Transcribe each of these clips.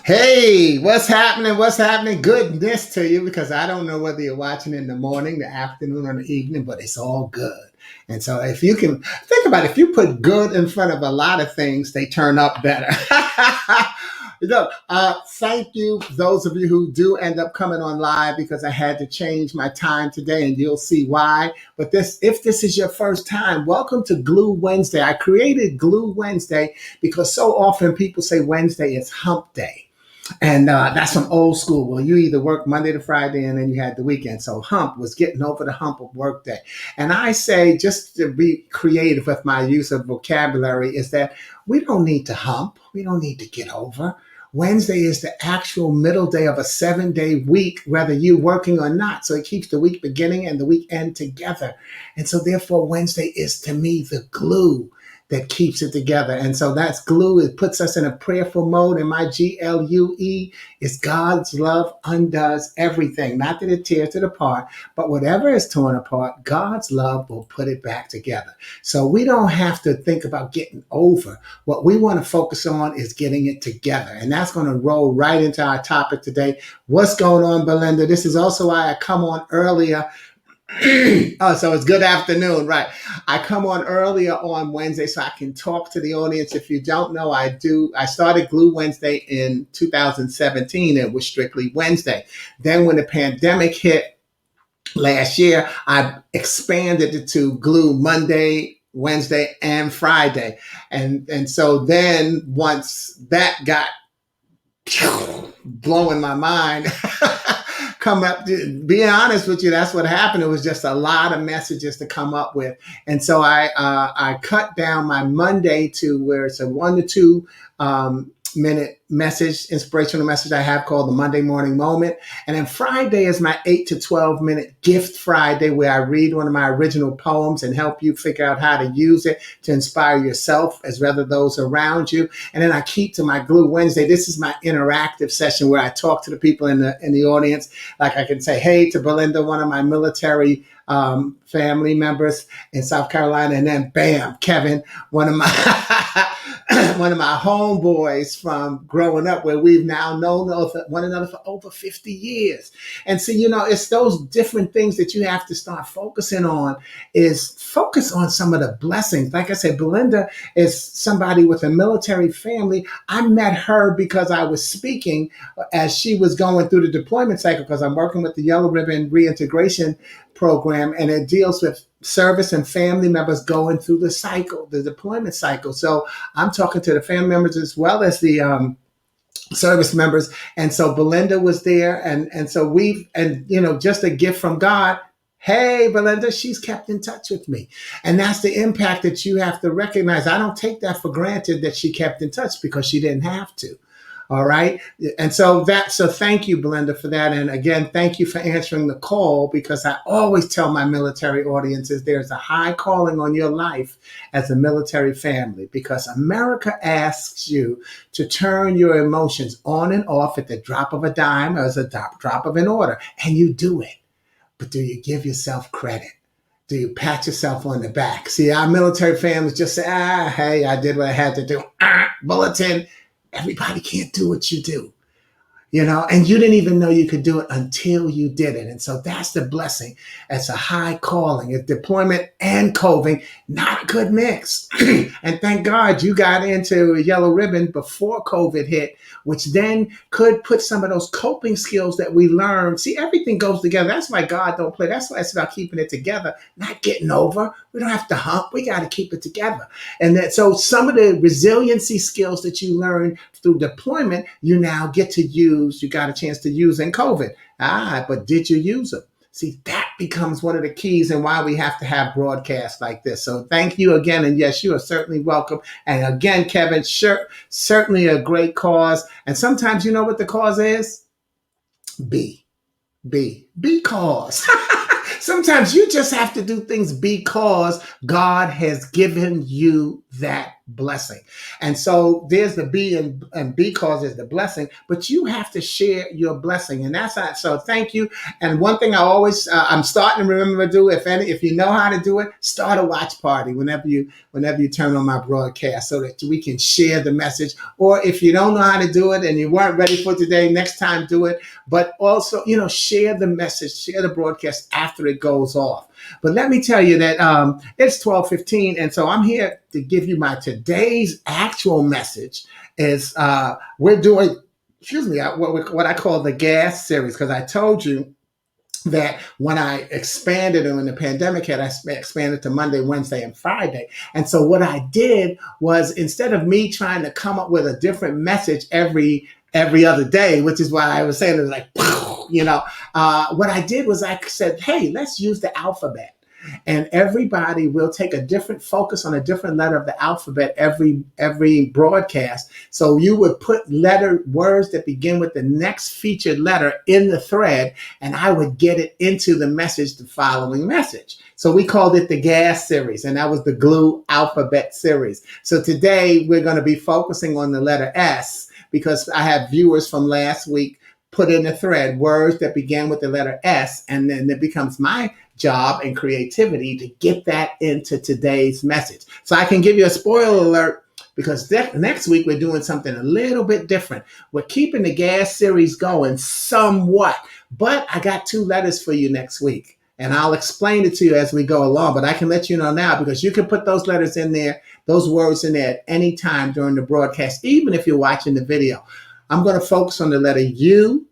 Hey, what's happening? What's happening? Goodness to you, because I don't know whether you're watching in the morning, the afternoon, or the evening, but it's all good. And so, if you can think about it, if you put good in front of a lot of things, they turn up better. Look, thank you, those of you who do end up coming on live, because I had to change my time today, and you'll see why. But if this is your first time, welcome to Glue Wednesday. I created Glue Wednesday because so often people say Wednesday is hump day. And that's from old school. Well, you either work Monday to Friday and then you had the weekend. So hump was getting over the hump of workday. And I say, just to be creative with my use of vocabulary, is that we don't need to hump. We don't need to get over. Wednesday is the actual middle day of a 7-day week, whether you're working or not. So it keeps the week beginning and the weekend together. And so therefore, Wednesday is to me the glue that keeps it together. And so that's glue. It puts us in a prayerful mode. And my GLUE is God's love undoes everything. Not that it tears it apart, but whatever is torn apart, God's love will put it back together. So we don't have to think about getting over. What we want to focus on is getting it together. And that's going to roll right into our topic today. What's going on, Belinda? This is also why I come on earlier. Oh, so it's good afternoon, right? I come on earlier on Wednesday so I can talk to the audience. If you don't know, I started Glue Wednesday in 2017. It was strictly Wednesday. Then when the pandemic hit last year, I expanded it to Glue Monday, Wednesday, and Friday. And so then once that got blowing my mind, come up, being honest with you, that's what happened. It was just a lot of messages to come up with. And so I cut down my Monday to where it's a 1 to 2 minute message, inspirational message I have called the Monday Morning Moment. And then Friday is my 8 to 12 minute gift Friday, where I read one of my original poems and help you figure out how to use it to inspire yourself as well as those around you. And then I keep to my Glue Wednesday. This is my interactive session where I talk to the people in the audience. Like I can say, hey, to Belinda, one of my military family members in South Carolina, and then bam, Kevin, one of my one of my homeboys from growing up, where we've now known one another for over 50 years. And so, it's those different things that you have to start focusing on, is focus on some of the blessings. Like I said, Belinda is somebody with a military family. I met her because I was speaking as she was going through the deployment cycle, because I'm working with the Yellow Ribbon Reintegration Program, and it deals with service and family members going through the deployment cycle. So I'm talking to the family members as well as the service members. And so Belinda was there. And so just a gift from God. Hey, Belinda, she's kept in touch with me. And that's the impact that you have to recognize. I don't take that for granted that she kept in touch, because she didn't have to. All right. And so thank you, Belinda, for that. And again, thank you for answering the call, because I always tell my military audiences there's a high calling on your life as a military family, because America asks you to turn your emotions on and off at the drop of a dime, or as a drop of an order, and you do it. But do you give yourself credit? Do you pat yourself on the back? See, our military families just say, hey, I did what I had to do. Bulletin. Everybody can't do what you do, and you didn't even know you could do it until you did it. And so that's the blessing. It's a high calling. It's deployment and coving, not a good mix. And thank God you got into Yellow Ribbon before COVID hit, which then could put some of those coping skills that we learned. See, everything goes together. That's why God don't play. That's why it's about keeping it together, not getting over. We don't have to hump. We got to keep it together. And so some of the resiliency skills that you learned through deployment, you now get to use. You got a chance to use in COVID. But did you use them? See, that becomes one of the keys and why we have to have broadcasts like this. So thank you again. And yes, you are certainly welcome. And again, Kevin, certainly a great cause. And sometimes you know what the cause is? Because. Sometimes you just have to do things because God has given you that blessing. And so there's the B, and B causes the blessing, but you have to share your blessing. And that's how, so thank you. And one thing I always, I'm starting to remember to do, if you know how to do it, start a watch party whenever you turn on my broadcast so that we can share the message. Or if you don't know how to do it and you weren't ready for today, next time do it. But also, share the message, share the broadcast after it goes off. But let me tell you that it's 12:15, and so I'm here to give you my today's actual message. Is we're doing, what I call the gas series, because I told you that when I expanded and when the pandemic hit, I expanded to Monday, Wednesday, and Friday. And so what I did was, instead of me trying to come up with a different message every other day, which is why I was saying it was like, what I did was I said, hey, let's use the alphabet. And everybody will take a different focus on a different letter of the alphabet every broadcast. So you would put words that begin with the next featured letter in the thread, and I would get it into the message, the following message. So we called it the gas series, and that was the glue alphabet series. So today we're going to be focusing on the letter S, because I have viewers from last week put in the thread words that began with the letter S, and then it becomes my job and creativity to get that into today's message. So I can give you a spoiler alert, because next week we're doing something a little bit different. We're keeping the gas series going somewhat, but I got 2 letters for you next week, and I'll explain it to you as we go along. But I can let you know now, because you can put those letters in there, those words in there at any time during the broadcast, even if you're watching the video. I'm going to focus on the letter U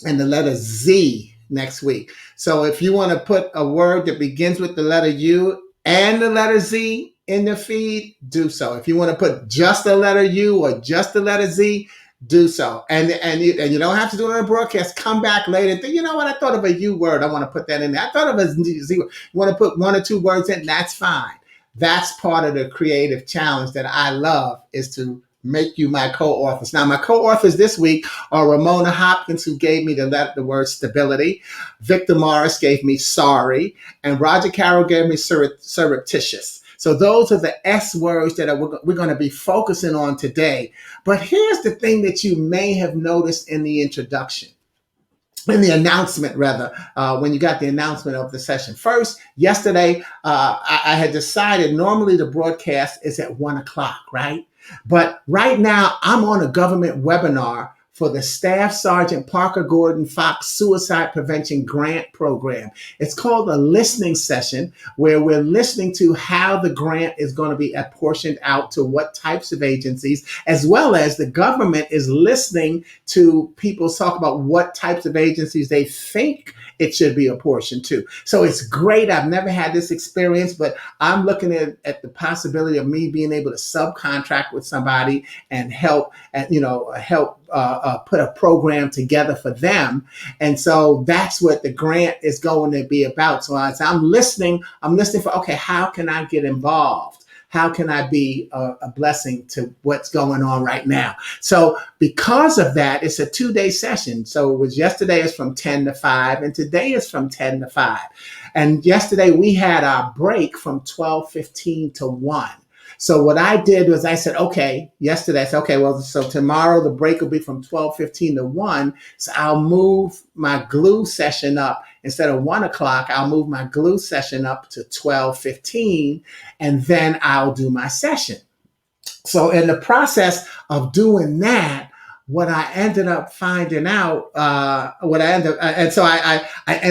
and the letter Z next week. So if you want to put a word that begins with the letter U and the letter Z in the feed, do so. If you want to put just the letter U or just the letter Z, do so. And you don't have to do it on a broadcast. Come back later and think, you know what, I thought of a U word, I want to put that in there. I thought of a Z word. You want to put 1 or 2 words in, that's fine. That's part of the creative challenge that I love, is to make you my co-authors. Now, my co-authors this week are Ramona Hopkins, who gave me the word stability. Victor Morris gave me sorry. And Roger Carroll gave me surreptitious. So those are the S words that we're going to be focusing on today. But here's the thing that you may have noticed in the introduction. In the announcement, rather, when you got the announcement of the session. First, yesterday, I had decided normally the broadcast is at 1 o'clock, right? But right now, I'm on a government webinar for the Staff Sergeant Parker Gordon Fox Suicide Prevention Grant Program. It's called a listening session, where we're listening to how the grant is going to be apportioned out to what types of agencies, as well as the government is listening to people talk about what types of agencies they think it should be apportioned to. So it's great. I've never had this experience, but I'm looking at the possibility of me being able to subcontract with somebody and help put a program together for them. And so that's what the grant is going to be about. So as I'm listening for, okay, how can I get involved? How can I be a blessing to what's going on right now? So because of that, it's a 2-day session. So it was yesterday is from 10 to 5, and today is from 10 to 5. And yesterday we had our break from 12:15 to 1. So what I did was I said, so tomorrow the break will be from 12:15 to 1. So I'll move my glue session up. Instead of 1 o'clock, I'll move my glue session up to 12:15, and then I'll do my session. So in the process of doing that, what I ended up finding out, and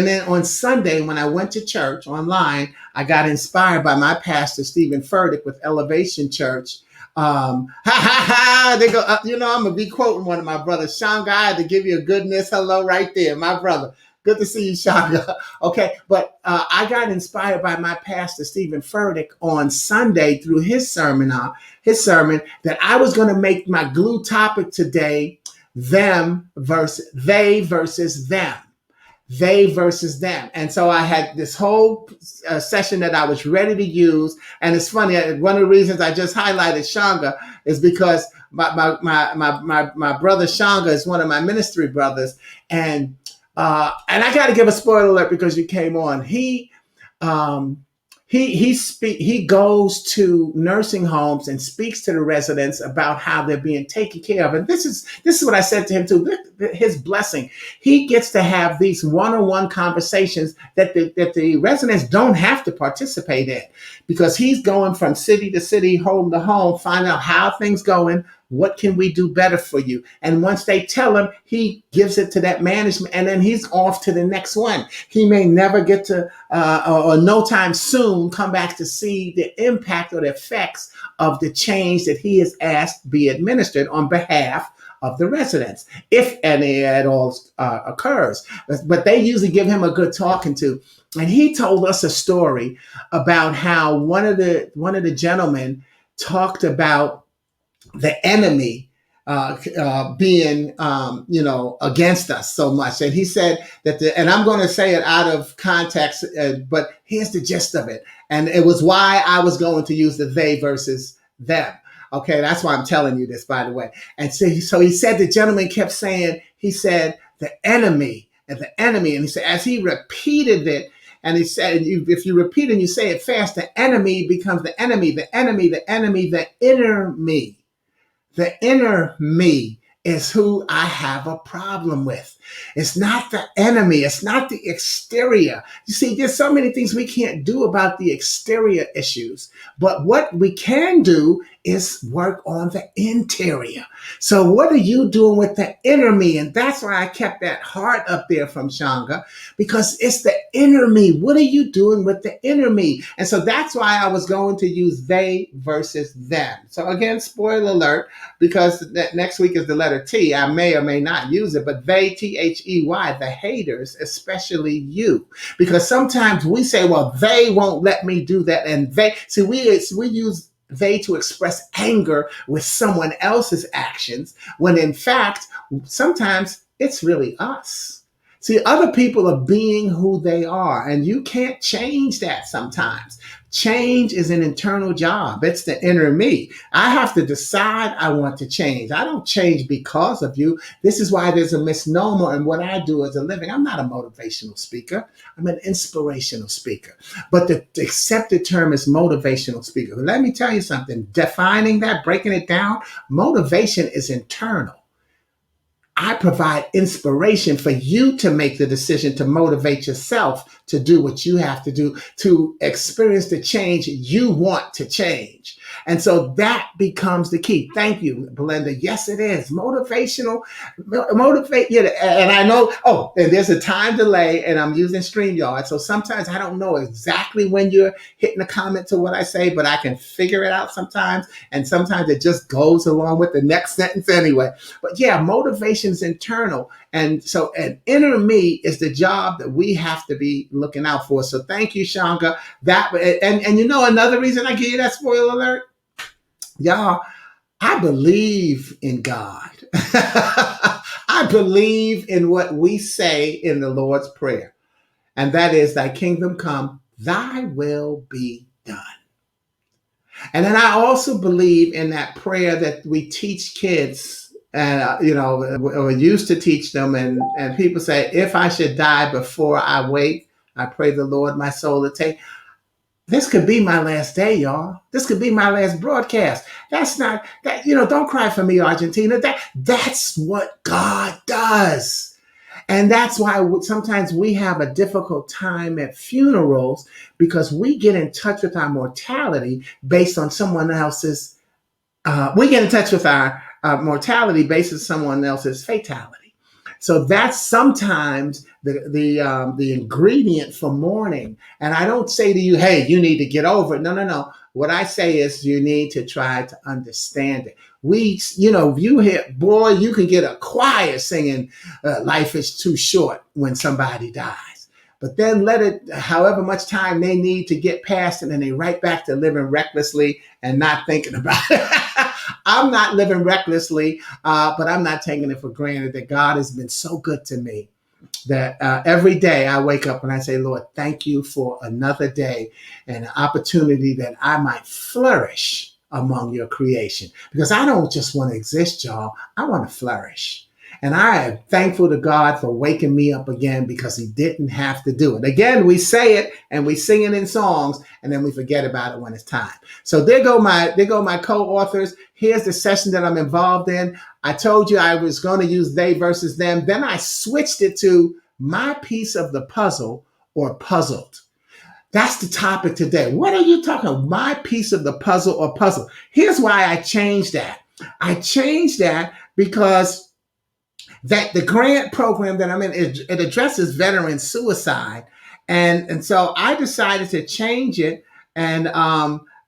then on Sunday when I went to church online, I got inspired by my pastor Stephen Furtick with Elevation Church. They go, I'm gonna be quoting one of my brothers, Shanga. I had to give you a goodness hello right there, my brother. Good to see you, Shanga. Okay, but I got inspired by my pastor Stephen Furtick on Sunday through his sermon that I was going to make my glue topic today they versus them. They versus them. And so I had this whole session that I was ready to use. And it's funny, one of the reasons I just highlighted Shanga is because my brother Shanga is one of my ministry brothers. And I got to give a spoiler alert because you came on. He he goes to nursing homes and speaks to the residents about how they're being taken care of. And this is what I said to him too. His blessing. He gets to have these one-on-one conversations that the residents don't have to participate in, because he's going from city to city, home to home, find out how things going. What can we do better for you? And once they tell him, he gives it to that management, and then he's off to the next one. He may never get to, or no time soon, come back to see the impact or the effects of the change that he has asked be administered on behalf of the residents, if any at all occurs. But they usually give him a good talking to. And he told us a story about how one of the gentlemen talked about the enemy being against us so much. And he said that and I'm going to say it out of context, but here's the gist of it. And it was why I was going to use the they versus them. Okay, that's why I'm telling you this, by the way. And so he said, the gentleman kept saying, he said, the enemy and the enemy. And he said, as he repeated it, and he said, if you repeat and you say it fast, the enemy becomes the enemy, the enemy, the enemy, the inner me. The inner me is who I have a problem with. It's not the enemy. It's not the exterior. You see, there's so many things we can't do about the exterior issues. But what we can do is work on the interior. So what are you doing with the inner me? And that's why I kept that heart up there from Shanga, because it's the inner me. What are you doing with the inner me? And so that's why I was going to use they versus them. So again, spoiler alert, because next week is the letter T. I may or may not use it, but they, They, the haters, especially you. Because sometimes we say, well, they won't let me do that. And they, see, we use they to express anger with someone else's actions, when in fact, sometimes it's really us. See, other people are being who they are, and you can't change that sometimes. Change is an internal job. It's the inner me. I have to decide I want to change. I don't change because of you. This is why there's a misnomer in what I do as a living. I'm not a motivational speaker. I'm an inspirational speaker. But the accepted term is motivational speaker. Let me tell you something. Defining that, breaking it down, motivation is internal. I provide inspiration for you to make the decision to motivate yourself to do what you have to do, to experience the change you want to change. And so that becomes the key. Thank you, Belinda. Yes, it is. Motivational, motivate you. And I know, and there's a time delay, and I'm using StreamYard. So sometimes I don't know exactly when you're hitting a comment to what I say, but I can figure it out sometimes. And sometimes it just goes along with the next sentence anyway. But yeah, motivation is internal. And so an inner me is the job that we have to be looking out for. So thank you, Shanga. And you know, another reason I give you that spoiler alert, y'all, I believe in God. I believe in what we say in the Lord's Prayer. And that is, thy kingdom come, thy will be done. And then I also believe in that prayer that we teach kids, and we used to teach them, and people say, if I should die before I wake, I pray the Lord my soul to take. This could be my last day, y'all. This could be my last broadcast. That's not that, don't cry for me, Argentina. That's what God does. And that's why sometimes we have a difficult time at funerals, because we get in touch with our mortality based on someone else's, we get in touch with our mortality based on someone else's fatality. So that's sometimes the ingredient for mourning. And I don't say to you, hey, you need to get over it. No. What I say is you need to try to understand it. You hear, boy, you can get a choir singing life is too short when somebody dies. But then let it, however much time they need to get past it, and they right back to living recklessly and not thinking about it. I'm not living recklessly, but I'm not taking it for granted that God has been so good to me that every day I wake up and I say, Lord, thank you for another day and an opportunity that I might flourish among your creation. Because I don't just want to exist, y'all. I want to flourish. And I am thankful to God for waking me up again because he didn't have to do it. Again, we say it and we sing it in songs and then we forget about it when it's time. So there go my co-authors. Here's the session that I'm involved in. I told you I was going to use they versus them. Then I switched it to my piece of the puzzle or puzzled. That's the topic today. What are you talking about? My piece of the puzzle or puzzle. Here's why I changed that. I changed that because that the grant program that I'm in, it addresses veteran suicide. And so I decided to change it. And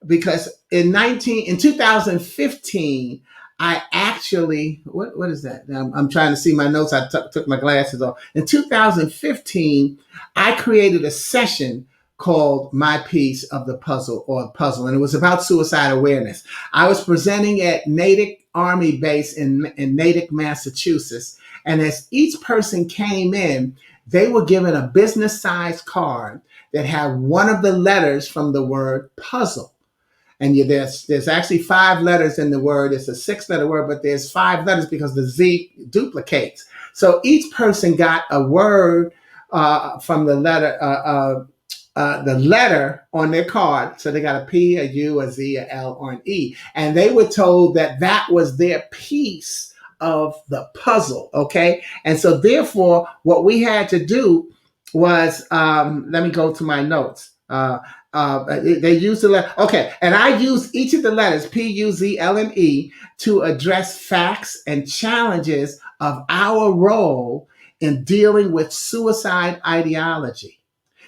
because in 2015, I actually, what is that? I'm trying to see my notes. I took my glasses off. In 2015, I created a session called My Piece of the Puzzle or Puzzle, and it was about suicide awareness. I was presenting at Natick Army Base in Natick, Massachusetts, and as each person came in, they were given a business-sized card that had one of the letters from the word puzzle. And there's actually 5 letters in the word. It's a 6-letter word, but there's 5 letters because the Z duplicates. So each person got a word from the letter on their card. So they got a P, a U, a Z, a L, or an E. And they were told that that was their piece of the puzzle. Okay. And so therefore, what we had to do was, let me go to my notes. They used the letter. Okay. And I used each of the letters, P, U, Z, L, and E, to address facts and challenges of our role in dealing with suicide ideology.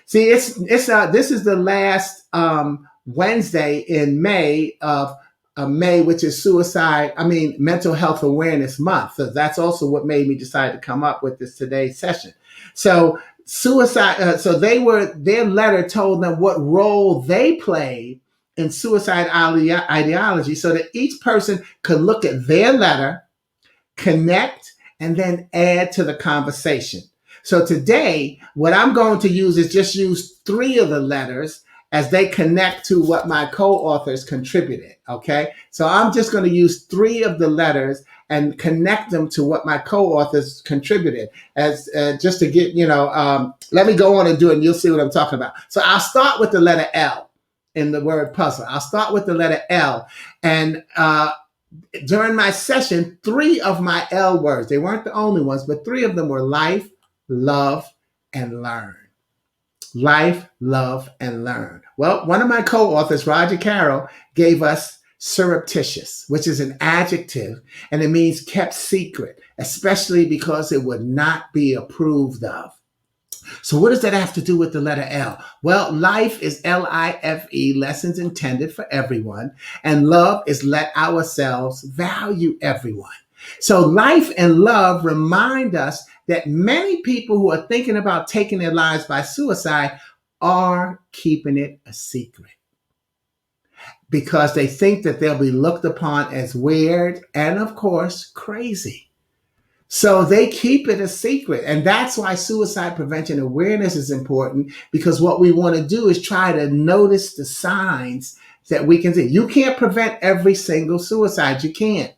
See, this is the last Wednesday in May of May, which is Mental Health Awareness Month. So that's also what made me decide to come up with this today's session. So suicide. So their letter told them what role they played in suicide ideology, so that each person could look at their letter, connect, and then add to the conversation. So today, what I'm going to use is just use 3 of the letters as they connect to what my co-authors contributed. Okay. So I'm just going to use 3 of the letters and connect them to what my co-authors contributed as just to get, let me go on and do it and you'll see what I'm talking about. So I'll start with the letter L in the word puzzle. I'll start with the letter L. And during my session, 3 of my L words, they weren't the only ones, but 3 of them were life, love, and learn. Life, love, and learn. Well, one of my co-authors, Roger Carroll, gave us surreptitious, which is an adjective, and it means kept secret, especially because it would not be approved of. So what does that have to do with the letter L? Well, life is LIFE, lessons intended for everyone, and love is let ourselves value everyone. So life and love remind us that many people who are thinking about taking their lives by suicide are keeping it a secret because they think that they'll be looked upon as weird and, of course, crazy. So they keep it a secret. And that's why suicide prevention awareness is important, because what we want to do is try to notice the signs that we can see. You can't prevent every single suicide. You can't.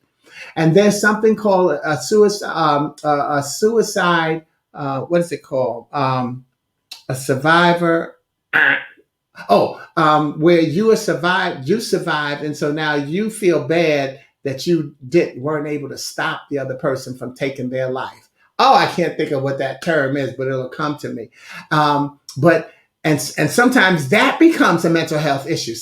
And there's something called a suicide, what is it called? A survivor. Where you survived. And so now you feel bad that you weren't able to stop the other person from taking their life. Oh, I can't think of what that term is, but it'll come to me. And sometimes that becomes a mental health issue.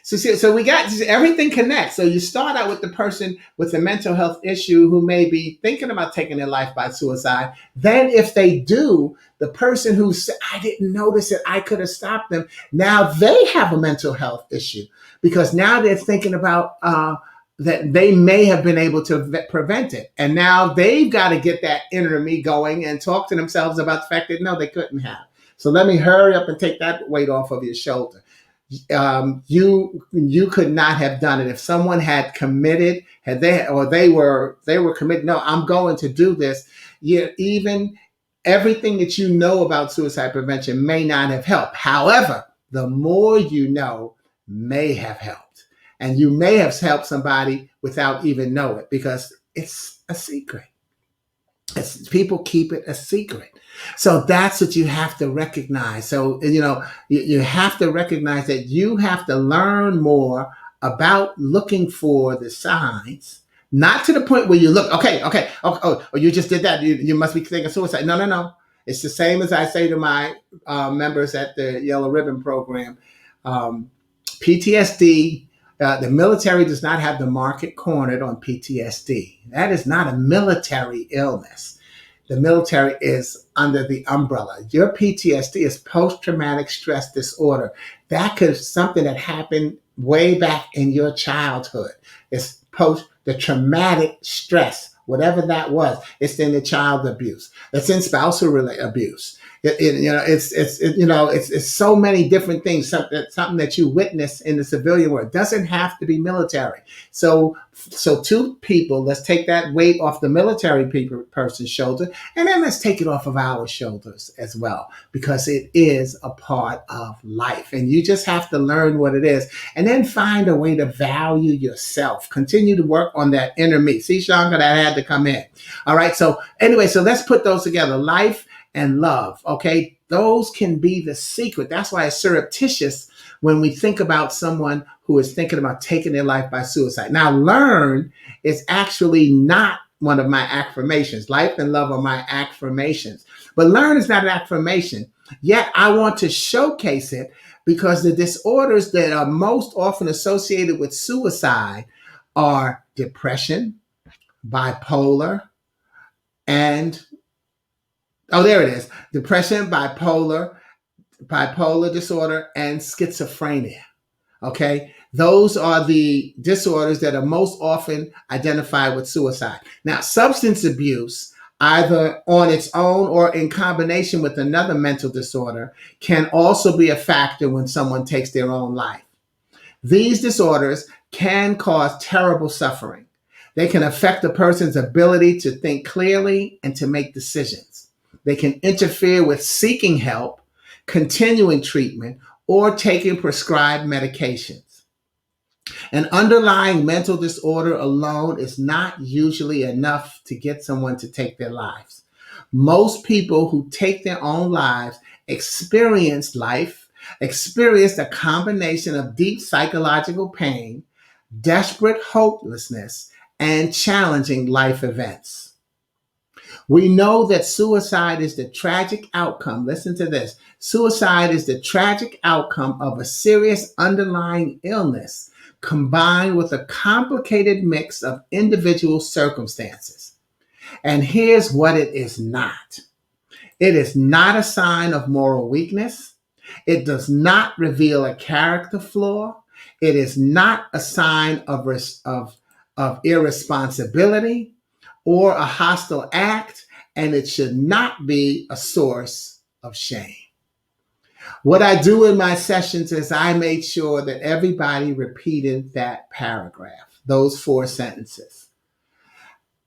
So we got everything connects. So you start out with the person with a mental health issue who may be thinking about taking their life by suicide. Then if they do, the person who said, I didn't notice it, I could have stopped them. Now they have a mental health issue because now they're thinking about that they may have been able to prevent it. And now they've got to get that inner me going and talk to themselves about the fact that no, they couldn't have. So let me hurry up and take that weight off of your shoulder. You could not have done it if someone had committed, they were committed. No, I'm going to do this. Even everything that you know about suicide prevention may not have helped. However, the more you know may have helped, and you may have helped somebody without even knowing it because it's a secret. People keep it a secret. So that's what you have to recognize. So, you have to recognize that you have to learn more about looking for the signs, not to the point where you look, okay, oh, you just did that. You must be thinking suicide. No, no, no. It's the same as I say to my members at the Yellow Ribbon program. Um, PTSD, the military does not have the market cornered on PTSD. That is not a military illness. The military is under the umbrella. Your PTSD is post traumatic stress disorder. That could something that happened way back in your childhood. It's post the traumatic stress, whatever that was. It's in the child abuse. It's in spousal abuse. It's so many different things. Something that you witness in the civilian world. It doesn't have to be military. So two people, let's take that weight off the military person's shoulder, and then let's take it off of our shoulders as well, because it is a part of life, and you just have to learn what it is, and then find a way to value yourself. Continue to work on that inner me. See, Shanga, that had to come in. All right. So anyway, so let's put those together. Life and love. Okay. Those can be the secret. That's why it's surreptitious when we think about someone who is thinking about taking their life by suicide. Now, learn is actually not one of my affirmations. Life and love are my affirmations. But learn is not an affirmation. Yet I want to showcase it because the disorders that are most often associated with suicide are depression, bipolar, and oh, there it is. Depression, bipolar disorder, and schizophrenia. Okay. Those are the disorders that are most often identified with suicide. Now, substance abuse, either on its own or in combination with another mental disorder, can also be a factor when someone takes their own life. These disorders can cause terrible suffering. They can affect a person's ability to think clearly and to make decisions. They can interfere with seeking help, continuing treatment, or taking prescribed medications. An underlying mental disorder alone is not usually enough to get someone to take their lives. Most people who take their own lives experience a combination of deep psychological pain, desperate hopelessness, and challenging life events. We know that suicide is the tragic outcome. Listen to this. Suicide is the tragic outcome of a serious underlying illness combined with a complicated mix of individual circumstances. And here's what it is not. It is not a sign of moral weakness. It does not reveal a character flaw. It is not a sign of irresponsibility or a hostile act, and it should not be a source of shame. What I do in my sessions is I made sure that everybody repeated that paragraph, those 4 sentences.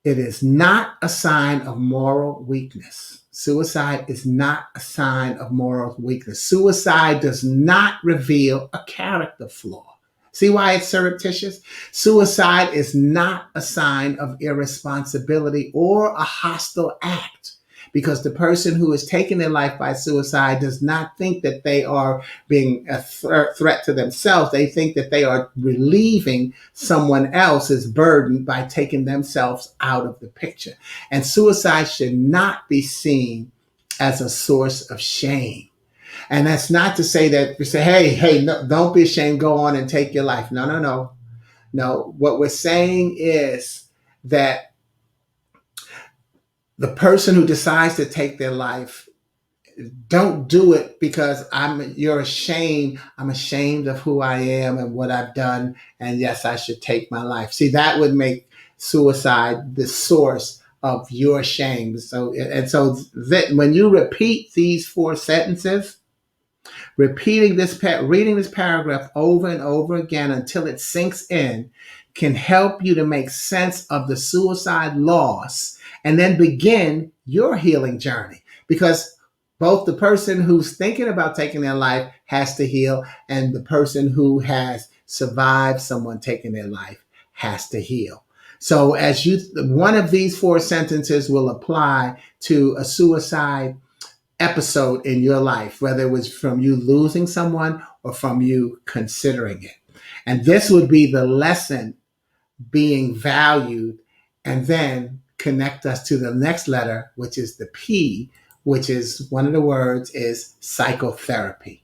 It is not a sign of moral weakness. Suicide is not a sign of moral weakness. Suicide does not reveal a character flaw. See why it's surreptitious? Suicide is not a sign of irresponsibility or a hostile act, because the person who is taking their life by suicide does not think that they are being a threat to themselves. They think that they are relieving someone else's burden by taking themselves out of the picture. And suicide should not be seen as a source of shame. And that's not to say that we say, hey, no, don't be ashamed, go on and take your life. No, no, no. No, what we're saying is that the person who decides to take their life, don't do it because you're ashamed. I'm ashamed of who I am and what I've done. And yes, I should take my life. See, that would make suicide the source of your shame. So when you repeat these 4 sentences, reading this paragraph over and over again until it sinks in can help you to make sense of the suicide loss and then begin your healing journey. Because both the person who's thinking about taking their life has to heal, and the person who has survived someone taking their life has to heal. So as you, one of these four sentences will apply to a suicide episode in your life, whether it was from you losing someone or from you considering it. And this would be the lesson being valued, and then connect us to the next letter, which is the P, which is one of the words is psychotherapy.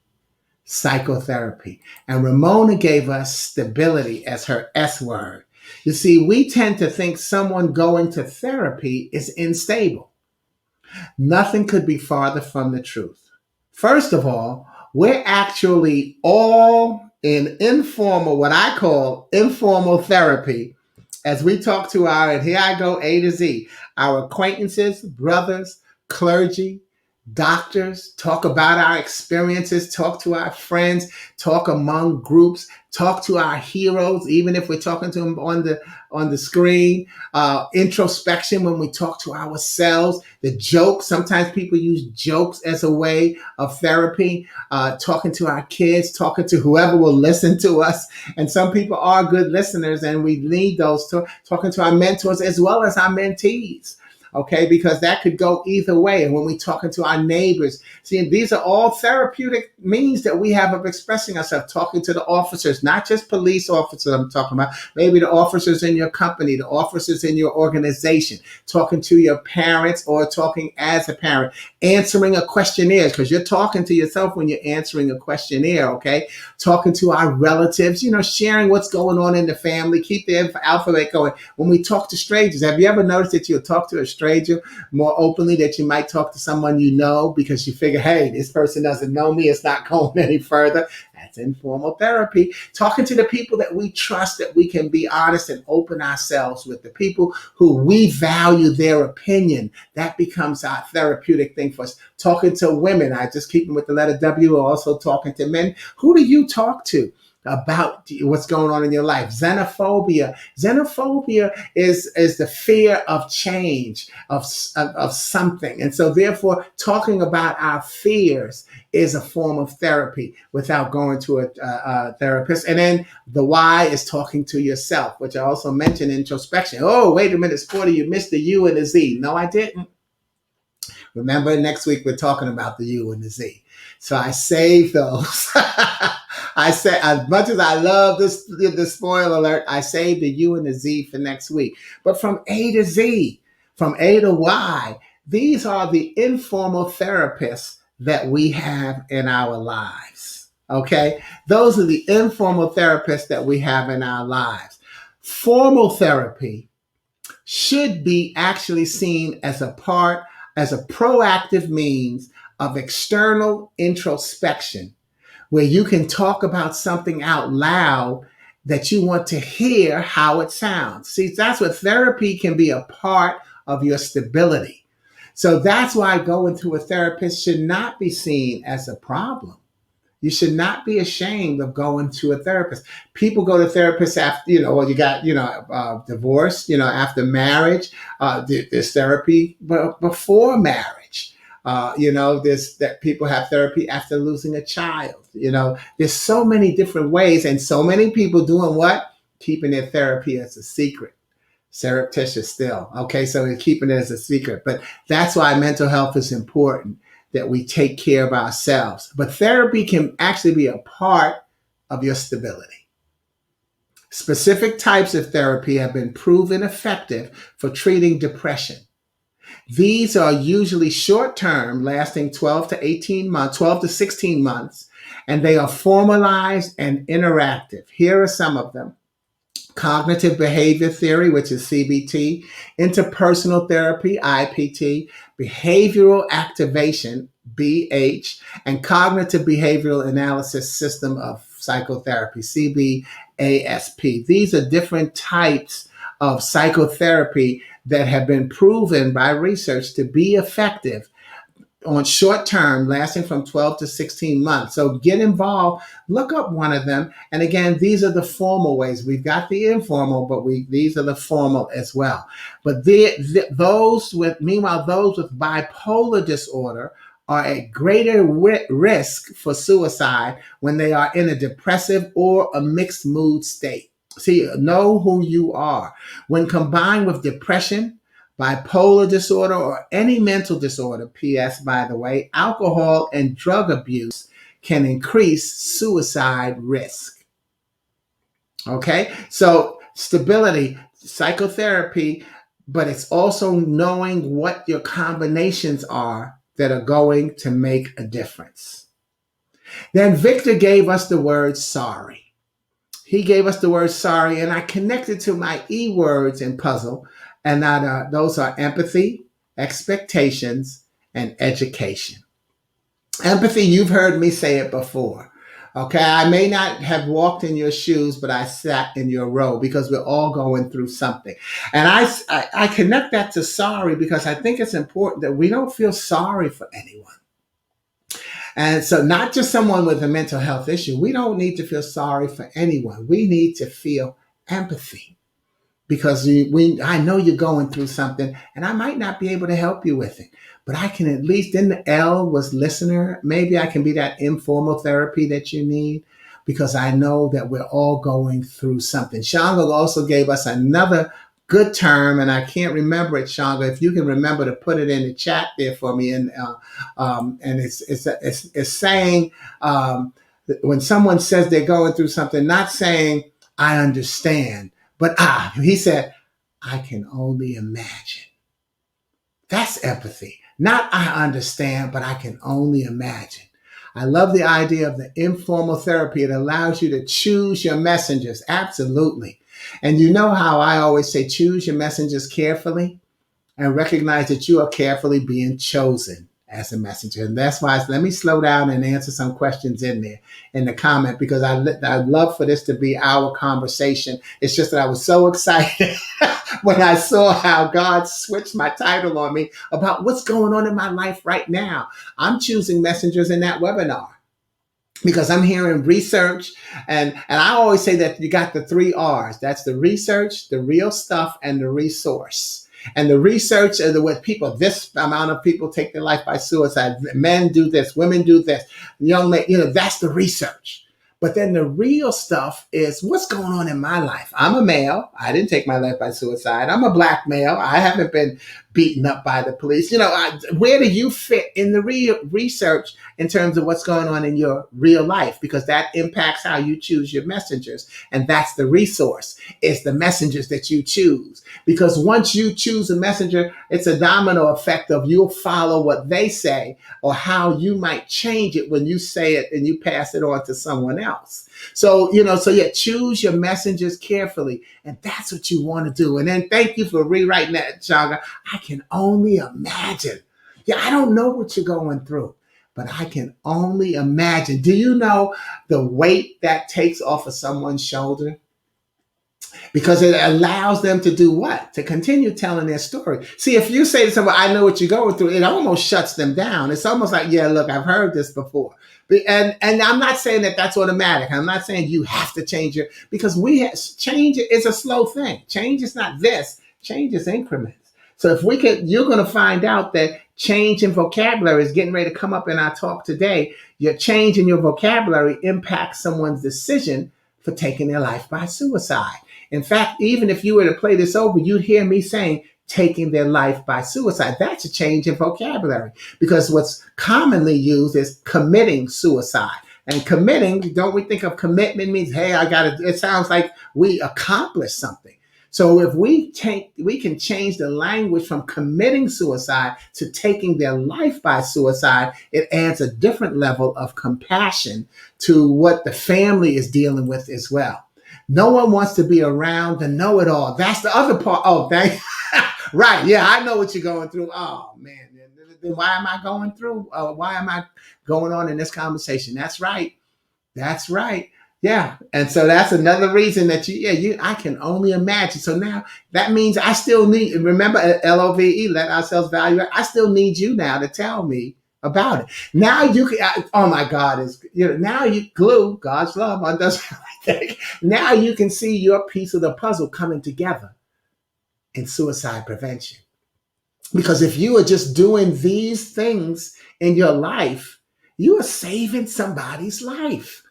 Psychotherapy. And Ramona gave us stability as her S word. You see, we tend to think someone going to therapy is unstable. Nothing could be farther from the truth. First of all, we're actually all in informal, what I call informal therapy, as we talk to our, and here I go, A to Z, our acquaintances, brothers, clergy, doctors, talk about our experiences, talk to our friends, talk among groups, talk to our heroes, even if we're talking to them on the screen, introspection when we talk to ourselves, the jokes. Sometimes people use jokes as a way of therapy, talking to our kids, talking to whoever will listen to us. And some people are good listeners, and we need those talking to our mentors as well as our mentees. Okay, because that could go either way. And when we're talking to our neighbors, see, these are all therapeutic means that we have of expressing ourselves, talking to the officers, not just police officers I'm talking about, maybe the officers in your company, the officers in your organization, talking to your parents or talking as a parent, answering a questionnaire, because you're talking to yourself when you're answering a questionnaire, okay? Talking to our relatives, sharing what's going on in the family, keep the alphabet going. When we talk to strangers, have you ever noticed that you'll talk to a stranger more openly that you might talk to someone you know, because you figure, hey, this person doesn't know me, it's not going any further? That's informal therapy. Talking to the people that we trust, that we can be honest and open ourselves with, the people who we value their opinion. That becomes our therapeutic thing for us. Talking to women, I just keep them with the letter W, also talking to men. Who do you talk to about what's going on in your life? Xenophobia. Xenophobia is the fear of change, of something. And so therefore, talking about our fears is a form of therapy without going to a therapist. And then the Y is talking to yourself, which I also mentioned, introspection. Oh, wait a minute, Sporty, you missed the U and the Z. No, I didn't. Remember, next week we're talking about the U and the Z. So I saved those. I said, as much as I love the spoiler alert, I saved the U and the Z for next week. But from A to Z, from A to Y, these are the informal therapists that we have in our lives. Okay? Those are the informal therapists that we have in our lives. Formal therapy should be actually seen as a proactive means of external introspection, where you can talk about something out loud that you want to hear how it sounds. See, that's what therapy can be, a part of your stability. So that's why going to a therapist should not be seen as a problem. You should not be ashamed of going to a therapist. People go to therapists after, you got, divorce, after marriage. There's therapy before marriage. There's that people have therapy after losing a child. There's so many different ways, and so many people doing what? Keeping their therapy as a secret. Surreptitious still. Okay, so they're keeping it as a secret. But that's why mental health is important, that we take care of ourselves. But therapy can actually be a part of your stability. Specific types of therapy have been proven effective for treating depression. These are usually short-term, lasting 12 to 16 months, and they are formalized and interactive. Here are some of them. Cognitive behavior theory, which is CBT, interpersonal therapy, IPT, behavioral activation, BH, and cognitive behavioral analysis system of psychotherapy, CBASP. These are different types of psychotherapy that have been proven by research to be effective on short term, lasting from 12 to 16 months. So get involved, look up one of them. And again, these are the formal ways. We've got the informal, but these are the formal as well. But those with bipolar disorder are at greater risk for suicide when they are in a depressive or a mixed mood state. See, know who you are. When combined with depression, bipolar disorder, or any mental disorder, P.S., by the way, alcohol and drug abuse can increase suicide risk. Okay? So, stability, psychotherapy, but it's also knowing what your combinations are that are going to make a difference. Then Victor gave us the word sorry. He gave us the word sorry, and I connected to my E words in puzzle, and those are empathy, expectations, and education. Empathy, you've heard me say it before. Okay, I may not have walked in your shoes, but I sat in your row because we're all going through something. And I connect that to sorry because I think it's important that we don't feel sorry for anyone. And so, not just someone with a mental health issue, we don't need to feel sorry for anyone. We need to feel empathy because I know you're going through something and I might not be able to help you with it, but I can at least, then the L was listener. Maybe I can be that informal therapy that you need because I know that we're all going through something. Shanga also gave us another good term, and I can't remember it, Shanga. If you can remember to put it in the chat there for me, and it's saying when someone says they're going through something, not saying I understand, but he said I can only imagine. That's empathy. Not I understand, but I can only imagine. I love the idea of the informal therapy. It allows you to choose your messengers. Absolutely. And you know how I always say, choose your messengers carefully and recognize that you are carefully being chosen as a messenger. And that's why let me slow down and answer some questions in there in the comment because I'd love for this to be our conversation. It's just that I was so excited when I saw how God switched my title on me about what's going on in my life right now. I'm choosing messengers in that webinar because I'm hearing research and I always say that you got the 3 R's. That's the research, the real stuff, and the resource. And the research is what people, this amount of people take their life by suicide. Men do this, women do this, young men, that's the research. But then the real stuff is what's going on in my life. I'm a male. I didn't take my life by suicide. I'm a black male. I haven't been beaten up by the police. Where do you fit in the real research in terms of what's going on in your real life? Because that impacts how you choose your messengers. And that's the resource. It's the messengers that you choose. Because once you choose a messenger, it's a domino effect of you'll follow what they say or how you might change it when you say it and you pass it on to someone else. So, choose your messengers carefully. And that's what you want to do. And then thank you for rewriting that, Chaga. I can only imagine. Yeah, I don't know what you're going through, but I can only imagine. Do you know the weight that takes off of someone's shoulder? Because it allows them to do what? To continue telling their story. See, if you say to someone, I know what you're going through, it almost shuts them down. It's almost like, yeah, look, I've heard this before. And I'm not saying that that's automatic. I'm not saying you have to change it because change is a slow thing. Change is not this. Change is increments. So if you're going to find out that change in vocabulary is getting ready to come up in our talk today. Your change in your vocabulary impacts someone's decision for taking their life by suicide. In fact, even if you were to play this over, you'd hear me saying taking their life by suicide. That's a change in vocabulary because what's commonly used is committing suicide. And committing, don't we think of commitment means, hey, it sounds like we accomplished something. So if we can change the language from committing suicide to taking their life by suicide, it adds a different level of compassion to what the family is dealing with as well. No one wants to be around the know-it-all. That's the other part. Oh, right. Yeah, I know what you're going through. Oh, man. Then why am I going through? Why am I going on in this conversation? That's right. That's right. Yeah. And so that's another reason that I can only imagine. So now that means I still need, remember LOVE, let ourselves value it. I still need you now to tell me about it. Now you can, oh my God, now you glue, God's love undoes everything. Now you can see your piece of the puzzle coming together in suicide prevention. Because if you are just doing these things in your life, you are saving somebody's life.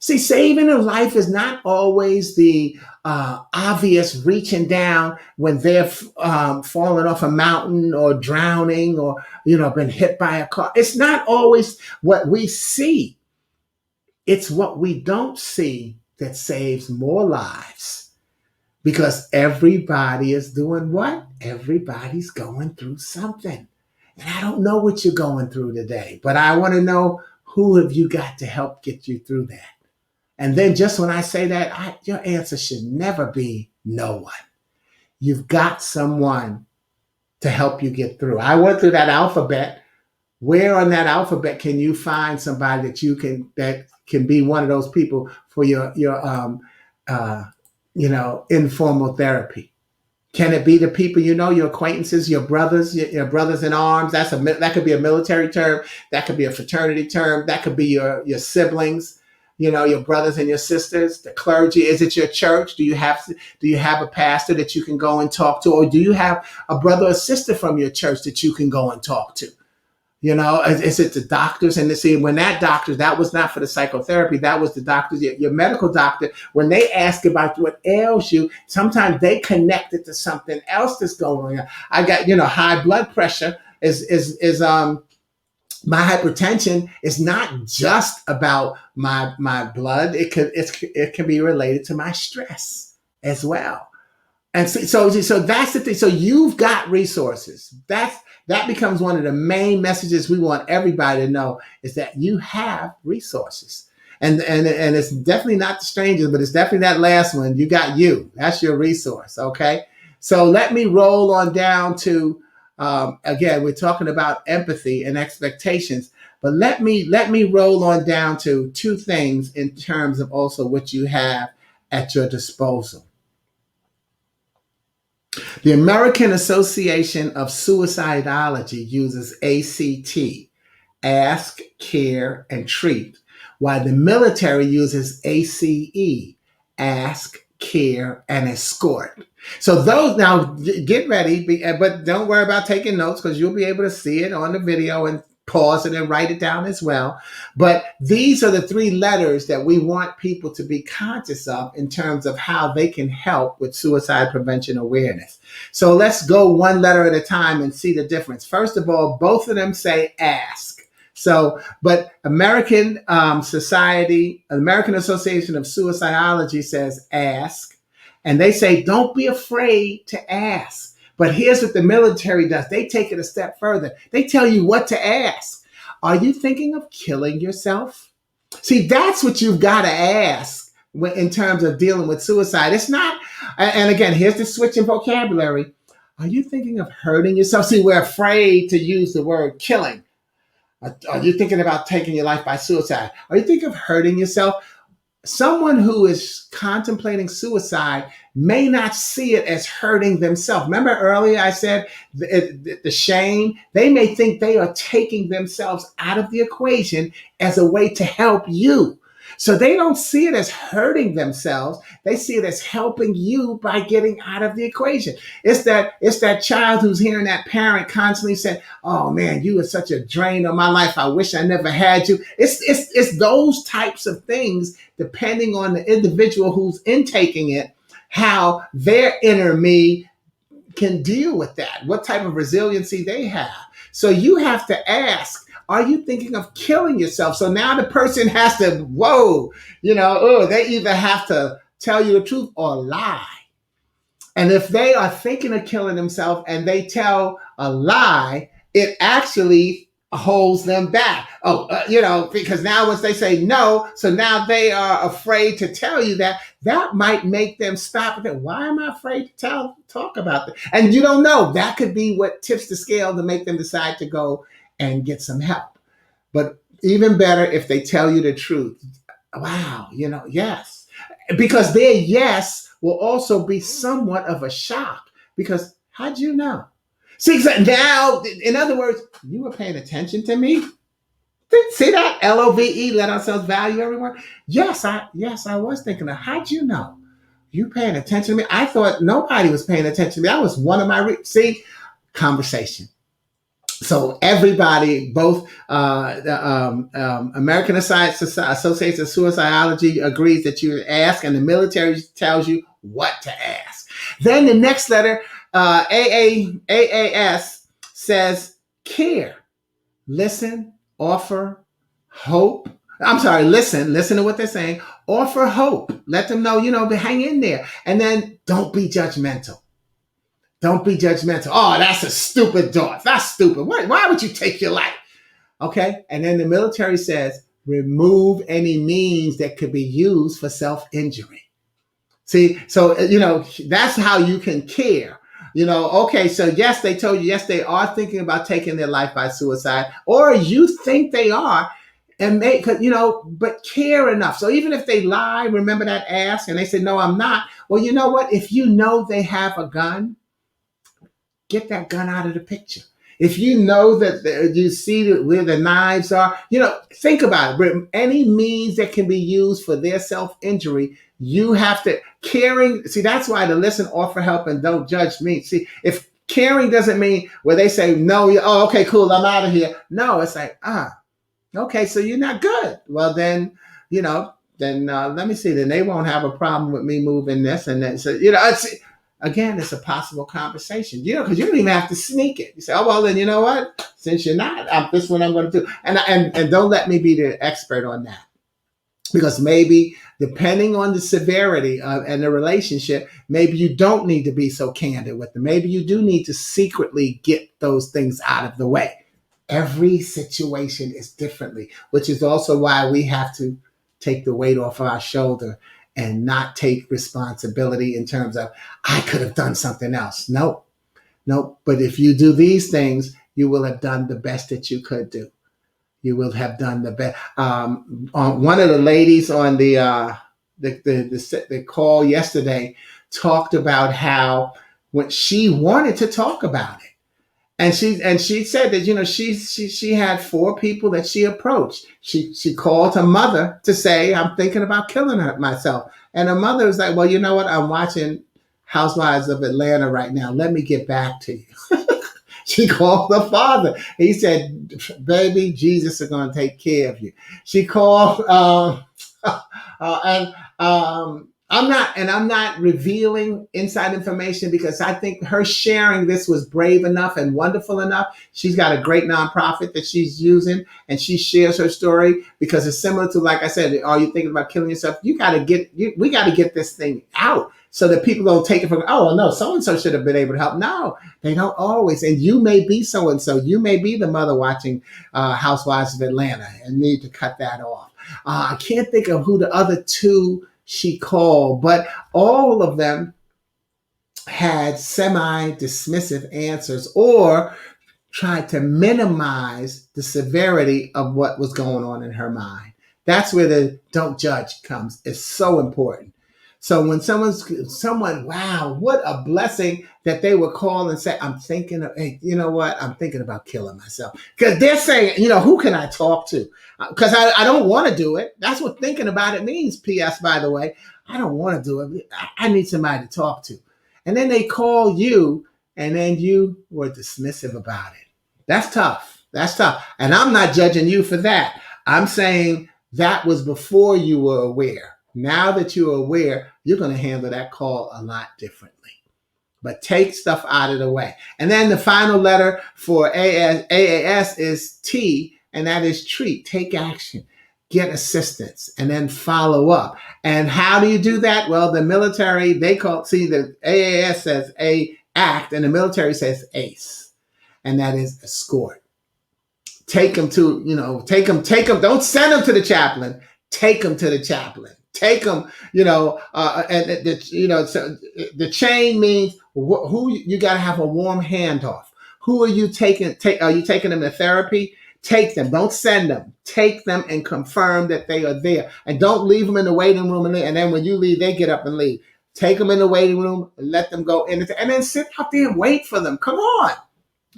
See, saving a life is not always the obvious reaching down when they're falling off a mountain or drowning or been hit by a car. It's not always what we see. It's what we don't see that saves more lives. Because everybody is doing what? Everybody's going through something. And I don't know what you're going through today, but I want to know, who have you got to help get you through that? And then just when I say that, your answer should never be no one. You've got someone to help you get through. I went through that alphabet. Where on that alphabet can you find somebody that can be one of those people for your informal therapy? Can it be the people your acquaintances, your brothers, your brothers in arms? That could be a military term. That could be a fraternity term. That could be your siblings, your brothers and your sisters, the clergy. Is it your church? Do you have a pastor that you can go and talk to, or do you have a brother or sister from your church that you can go and talk to? Is it the doctors? And see, when that was not for the psychotherapy, that was the doctors, your medical doctor. When they ask about what ails you, sometimes they connect it to something else that's going on. I got, high blood pressure is my hypertension is not just about my blood. It can be related to my stress as well. And so that's the thing. So you've got resources. That becomes one of the main messages we want everybody to know, is that you have resources. And it's definitely not the strangers, but it's definitely that last one. You got you. That's your resource. Okay. So let me roll on down to, again, we're talking about empathy and expectations, but let me roll on down to two things in terms of also what you have at your disposal. The American Association of Suicidology uses ACT, Ask, Care, and Treat, while the military uses ACE, Ask, Care, and Escort. So those, now get ready, but don't worry about taking notes, because you'll be able to see it on the video and pause it and write it down as well. But these are the three letters that we want people to be conscious of in terms of how they can help with suicide prevention awareness. So let's go one letter at a time and see the difference. First of all, both of them say ask. So, but American Association of Suicidology says ask, and they say don't be afraid to ask. But here's what the military does. They take it a step further. They tell you what to ask. Are you thinking of killing yourself? See, that's what you've got to ask in terms of dealing with suicide. It's not, and again, here's the switch in vocabulary. Are you thinking of hurting yourself? See, we're afraid to use the word killing. Are you thinking about taking your life by suicide? Are you thinking of hurting yourself? Someone who is contemplating suicide may not see it as hurting themselves. Remember earlier I said the shame? They may think they are taking themselves out of the equation as a way to help you. So they don't see it as hurting themselves. They see it as helping you by getting out of the equation. It's that child who's hearing that parent constantly saying, "Oh man, you are such a drain on my life. I wish I never had you." It's those types of things, depending on the individual who's intaking it, how their inner me can deal with that, what type of resiliency they have. So you have to ask, are you thinking of killing yourself? So now the person has to, they either have to tell you the truth or lie. And if they are thinking of killing themselves and they tell a lie, it actually holds them back. Because now once they say no, so now they are afraid to tell you that might make them stop and think, why am I afraid to talk about that? And you don't know. That could be what tips the scale to make them decide to go and get some help. But even better if they tell you the truth. Wow, yes. Because their yes will also be somewhat of a shock, because how'd you know? See, now, in other words, you were paying attention to me? See that? LOVE, let ourselves value everyone. Yes, I was thinking of, how'd you know? You paying attention to me? I thought nobody was paying attention to me. That was one of my, conversation. So everybody, both the American Association of Suicidology agrees that you ask, and the military tells you what to ask. Then the next letter, AAS says care, listen, offer hope. I'm sorry, listen to what they're saying. Offer hope. Let them know, hang in there. And then don't be judgmental. Don't be judgmental. Oh, that's a stupid thought. That's stupid. Why would you take your life? Okay. And then the military says, remove any means that could be used for self-injury. See, so, that's how you can care. Okay, so yes, they told you, yes, they are thinking about taking their life by suicide, or you think they are, and but care enough. So even if they lie, remember that ask, and they say, no, I'm not. Well, you know what? If you know they have a gun, get that gun out of the picture. If you know that you see where the knives are, think about it. Any means that can be used for their self-injury, you have to caring. See, that's why the listen, offer help, and don't judge me. See, if caring doesn't mean where they say no, oh, okay, cool, I'm out of here. No, it's like, okay, so you're not good. Well, then, let me see. Then they won't have a problem with me moving this and that. So, again, it's a possible conversation, because you don't even have to sneak it. You say, oh, well, then you know what? Since you're not, this is what I'm going to do. And don't let me be the expert on that. Because maybe, depending on the severity and the relationship, maybe you don't need to be so candid with them. Maybe you do need to secretly get those things out of the way. Every situation is differently, which is also why we have to take the weight off our shoulder and not take responsibility in terms of, I could have done something else. No. But if you do these things, you will have done the best that you could do. You will have done the best. One of the ladies on the call yesterday talked about how when she wanted to talk about it, and she said that she had 4 people that she approached. She called her mother to say, I'm thinking about killing myself, and her mother was like, well, you know what? I'm watching Housewives of Atlanta right now. Let me get back to you. She called the father. He said, baby, Jesus is going to take care of you. She called, I'm not revealing inside information, because I think her sharing this was brave enough and wonderful enough. She's got a great nonprofit that she's using, and she shares her story because it's similar to, like I said, are you thinking about killing yourself? We got to get this thing out so that people don't take it from, oh, no, so-and-so should have been able to help. No, they don't always. And you may be so-and-so. You may be the mother watching Housewives of Atlanta and need to cut that off. I can't think of who the other 2 she called, but all of them had semi-dismissive answers or tried to minimize the severity of what was going on in her mind. That's where the don't judge comes. It's so important. So when someone, wow, what a blessing that they would call and say, I'm thinking of, hey, you know what? I'm thinking about killing myself. Because they're saying, who can I talk to? Because I don't want to do it. That's what thinking about it means. P.S., by the way, I don't want to do it. I need somebody to talk to. And then they call you, and then you were dismissive about it. That's tough. And I'm not judging you for that. I'm saying that was before you were aware. Now that you're aware, you're going to handle that call a lot differently. But take stuff out of the way. And then the final letter for AAS is T, and that is treat. Take action. Get assistance, and then follow up. And how do you do that? Well, the military, the AAS says act, and the military says ACE, and that is escort. Take them to, take them. Don't send them to the chaplain. Take them to the chaplain. Take them, so the chain means who you got to have a warm handoff. Who are you taking? Are you taking them to therapy? Take them. Don't send them. Take them and confirm that they are there. And don't leave them in the waiting room. And then when you leave, they get up and leave. Take them in the waiting room, let them go in, and then sit out there and wait for them. Come on.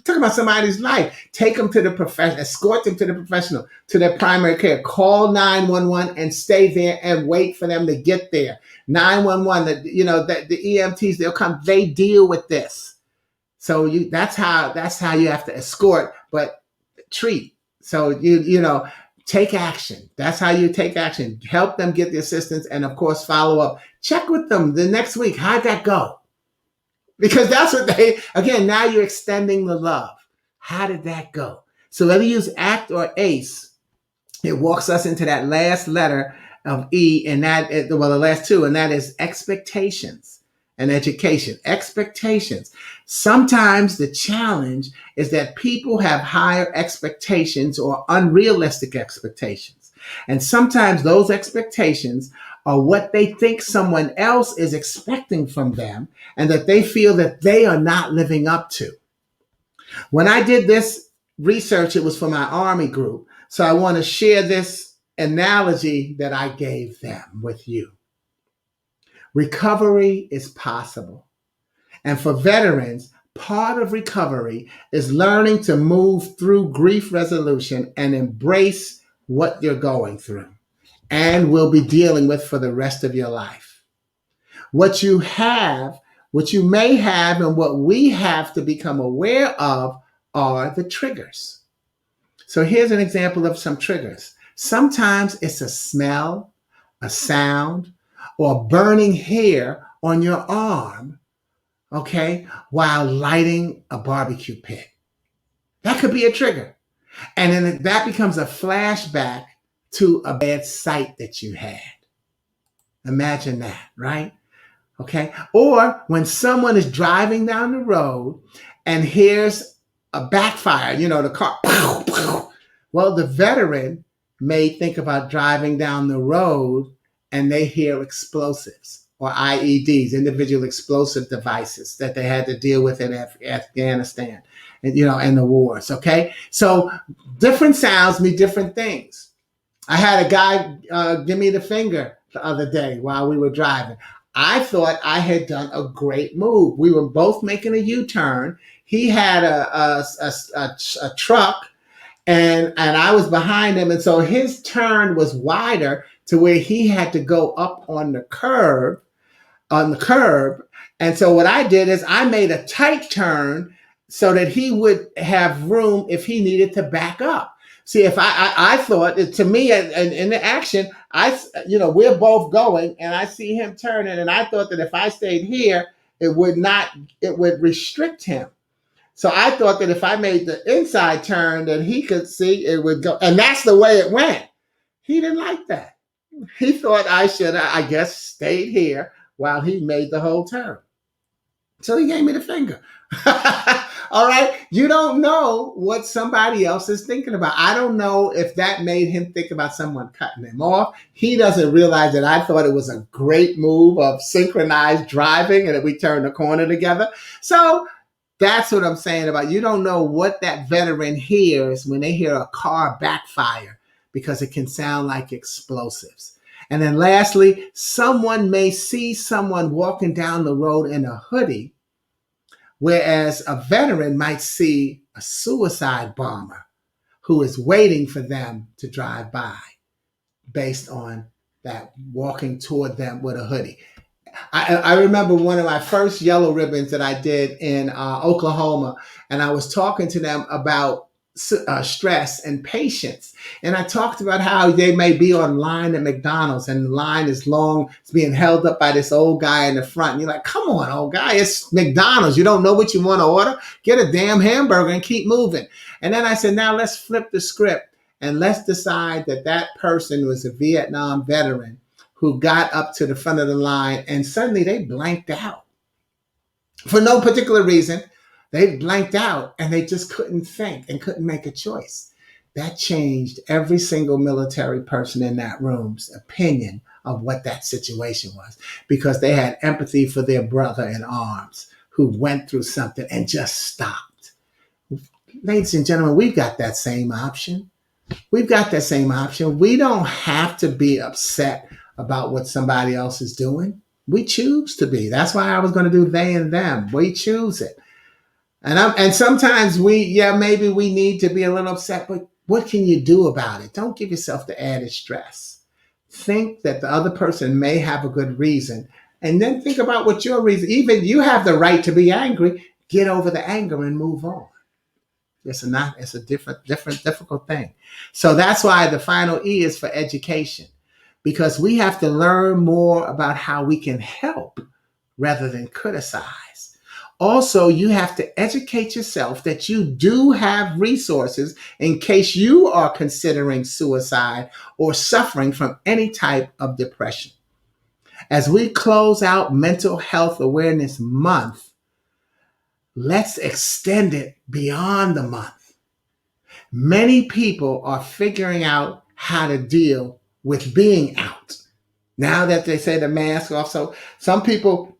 Talk about somebody's life. Take them to the professional, escort them to the professional, to their primary care. Call 911 and stay there and wait for them to get there. 911, the EMTs, they'll come. They deal with this. So that's how you have to escort, but treat. So you know, take action. That's how you take action. Help them get the assistance, and of course, follow up. Check with them the next week. How'd that go? Because that's what they, again, now you're extending the love. How did that go? So whether you use ACT or ACE, it walks us into that last letter of E, and that, well, the last two, and that is expectations and education. Expectations. Sometimes the challenge is that people have higher expectations or unrealistic expectations. And sometimes those expectations are what they think someone else is expecting from them and that they feel that they are not living up to. When I did this research, it was for my Army group. So I want to share this analogy that I gave them with you. Recovery is possible. And for veterans, part of recovery is learning to move through grief resolution and embrace what you're going through and will be dealing with for the rest of your life. What you have, what you may have, and what we have to become aware of are the triggers. So here's an example of some triggers. Sometimes it's a smell, a sound, or burning hair on your arm, okay, while lighting a barbecue pit. That could be a trigger. And then that becomes a flashback to a bad sight that you had. Imagine that, right? Okay. Or when someone is driving down the road and hears a backfire, you know, the car, pow, pow. Well, the veteran may think about driving down the road and they hear explosives or IEDs, individual explosive devices that they had to deal with in Afghanistan and, you know, and the wars. Okay. So different sounds mean different things. I had a guy give me the finger the other day while we were driving. I thought I had done a great move. We were both making a U-turn. He had a truck and I was behind him. And so his turn was wider to where he had to go up on the curb. And so what I did is I made a tight turn so that he would have room if he needed to back up. See, if I thought, to me, in the action, we're both going, and I see him turning, and I thought that if I stayed here, it would restrict him. So I thought that if I made the inside turn, that he could see, it would go, and that's the way it went. He didn't like that. He thought I should, I guess, stayed here while he made the whole turn. So he gave me the finger. All right. You don't know what somebody else is thinking about. I don't know if that made him think about someone cutting him off. He doesn't realize that I thought it was a great move of synchronized driving and that we turned the corner together. So that's what I'm saying about you don't know what that veteran hears when they hear a car backfire because it can sound like explosives. And then lastly, someone may see someone walking down the road in a hoodie, whereas a veteran might see a suicide bomber who is waiting for them to drive by based on that walking toward them with a hoodie. I remember one of my first yellow ribbons that I did in Oklahoma, and I was talking to them about stress and patience. And I talked about how they may be on line at McDonald's and the line is long. It's being held up by this old guy in the front. And you're like, come on, old guy, it's McDonald's. You don't know what you want to order? Get a damn hamburger and keep moving. And then I said, now let's flip the script and let's decide that that person was a Vietnam veteran who got up to the front of the line and suddenly they blanked out for no particular reason. They blanked out and they just couldn't think and couldn't make a choice. That changed every single military person in that room's opinion of what that situation was because they had empathy for their brother in arms who went through something and just stopped. Ladies and gentlemen, we've got that same option. We've got that same option. We don't have to be upset about what somebody else is doing. We choose to be. That's why I was going to do they and them. We choose it. And sometimes maybe we need to be a little upset, but what can you do about it? Don't give yourself the added stress. Think that the other person may have a good reason, and then think about what your reason, even you have the right to be angry, get over the anger and move on. It's a different, difficult thing. So that's why the final E is for education, because we have to learn more about how we can help rather than criticize. Also, you have to educate yourself that you do have resources in case you are considering suicide or suffering from any type of depression. As we close out Mental Health Awareness Month, let's extend it beyond the month. Many people are figuring out how to deal with being out. Now that they say the mask off, so some people,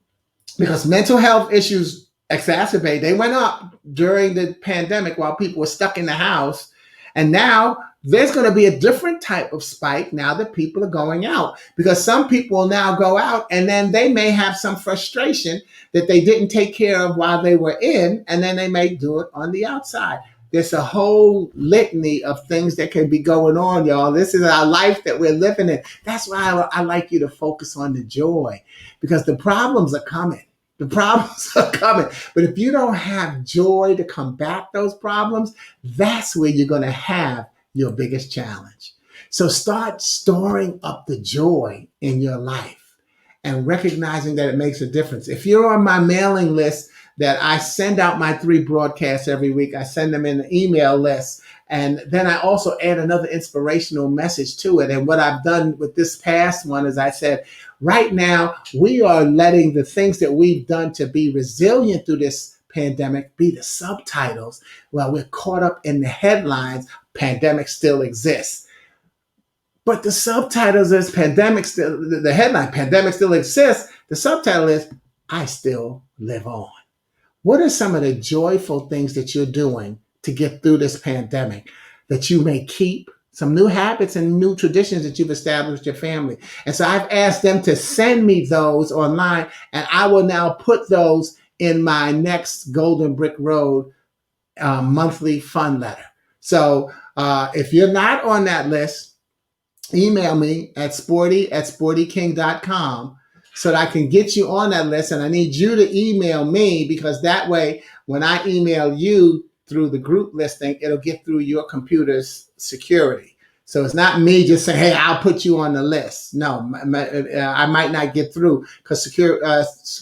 because mental health issues exacerbate, they went up during the pandemic while people were stuck in the house. And now there's going to be a different type of spike now that people are going out, because some people will now go out and then they may have some frustration that they didn't take care of while they were in, and then they may do it on the outside. There's a whole litany of things that can be going on, y'all. This is our life that we're living in. That's why I like you to focus on the joy, because the problems are coming. The problems are coming. But if you don't have joy to combat those problems, that's where you're going to have your biggest challenge. So start storing up the joy in your life and recognizing that it makes a difference. If you're on my mailing list, that I send out my 3 broadcasts every week, I send them in the email list. And then I also add another inspirational message to it. And what I've done with this past one is I said, right now, we are letting the things that we've done to be resilient through this pandemic be the subtitles. While we're caught up in the headlines, pandemic still exists. But the subtitles is pandemic still, the headline, pandemic still exists. The subtitle is, I still live on. What are some of the joyful things that you're doing to get through this pandemic that you may keep? Some new habits and new traditions that you've established with your family. And so I've asked them to send me those online, and I will now put those in my next Golden Brick Road monthly fun letter. So if you're not on that list, email me at sporty@sportyking.com so that I can get you on that list. And I need you to email me, because that way, when I email you through the group listing, it'll get through your computer's security. So it's not me just saying, hey, I'll put you on the list. No, I might not get through, because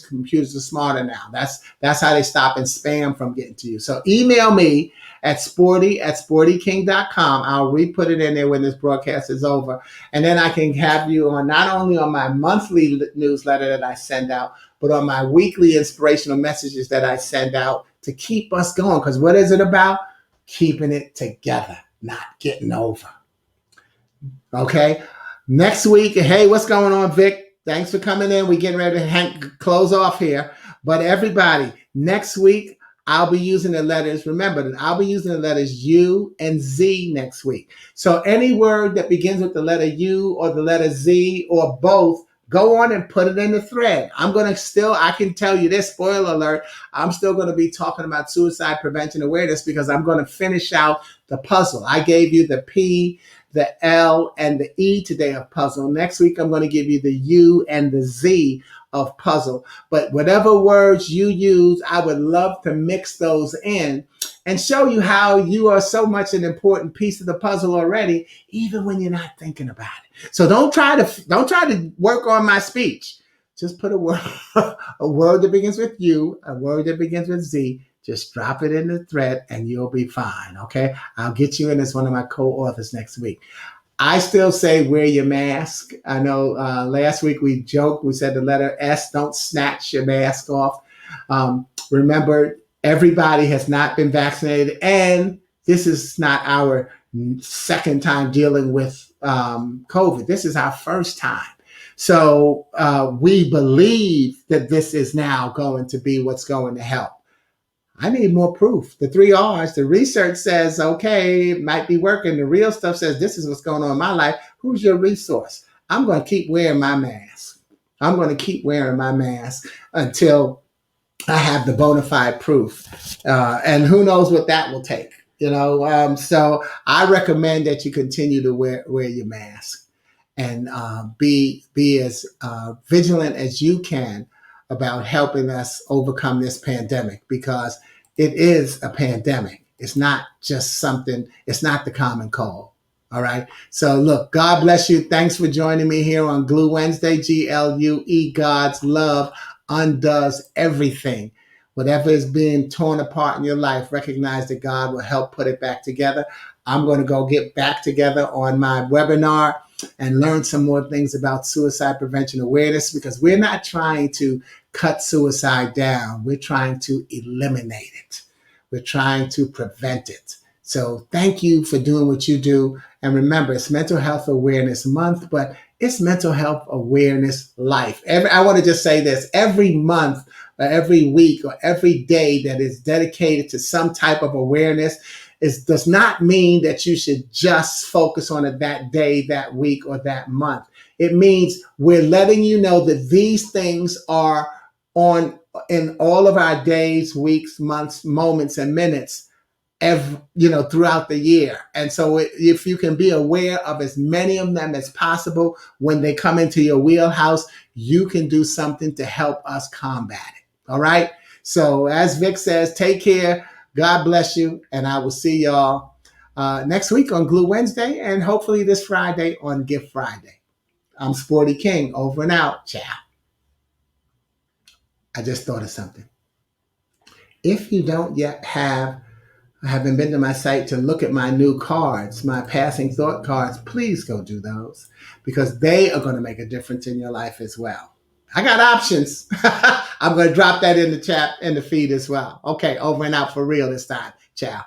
computers are smarter now. That's how they stop spam from getting to you. So email me at sporty@sportyking.com. I'll re-put it in there when this broadcast is over. And then I can have you on not only on my monthly newsletter that I send out, but on my weekly inspirational messages that I send out to keep us going. Because what is it about? Keeping it together, not getting over. Okay. Next week, hey, what's going on, Vic? Thanks for coming in. We're getting ready to close off here. But everybody, next week, I'll be using the letters. Remember that I'll be using the letters U and Z next week. So any word that begins with the letter U or the letter Z or both, go on and put it in the thread. I can tell you this, spoiler alert, I'm still going to be talking about suicide prevention awareness, because I'm going to finish out the puzzle. I gave you the P, the L, and the E today of puzzle. Next week, I'm going to give you the U and the Z of puzzle. But whatever words you use, I would love to mix those in and show you how you are so much an important piece of the puzzle already, even when you're not thinking about it. So don't try to work on my speech. Just put a word that begins with U, a word that begins with Z. Just drop it in the thread and you'll be fine, okay? I'll get you in as one of my co-authors next week. I still say wear your mask. I know last week we joked, we said the letter S, don't snatch your mask off. Remember, everybody has not been vaccinated, and this is not our second time dealing with COVID. This is our first time. So we believe that this is now going to be what's going to help. I need more proof. The 3 R's, the research says, okay, it might be working. The real stuff says this is what's going on in my life. Who's your resource? I'm going to keep wearing my mask. I'm going to keep wearing my mask until I have the bona fide proof. And who knows what that will take, So I recommend that you continue to wear your mask and be as vigilant as you can about helping us overcome this pandemic, because it is a pandemic It's not just something, it's not the common cold. All right. So look, God bless you. Thanks for joining me here on Glue Wednesday. GLUE, God's love undoes everything. Whatever is being torn apart in your life, recognize that God will help put it back together. I'm going to go get back together on my webinar and learn some more things about suicide prevention awareness, because we're not trying to cut suicide down. We're trying to eliminate it. We're trying to prevent it. So thank you for doing what you do. And remember, it's Mental Health Awareness Month, but it's Mental Health Awareness Life. I want to just say this: every month, or every week, or every day that is dedicated to some type of awareness does not mean that you should just focus on it that day, that week, or that month. It means we're letting you know that these things are on in all of our days, weeks, months, moments, and minutes throughout the year. And so if you can be aware of as many of them as possible, when they come into your wheelhouse, you can do something to help us combat it. All right. So as Vic says, take care. God bless you. And I will see y'all next week on Glue Wednesday, and hopefully this Friday on Gift Friday. I'm Sporty King, over and out. Ciao. I just thought of something. If you don't yet haven't been to my site to look at my new cards, my passing thought cards, please go do those, because they are going to make a difference in your life as well. I got options. I'm going to drop that in the chat, in the feed as well. Okay, over and out for real this time. Ciao.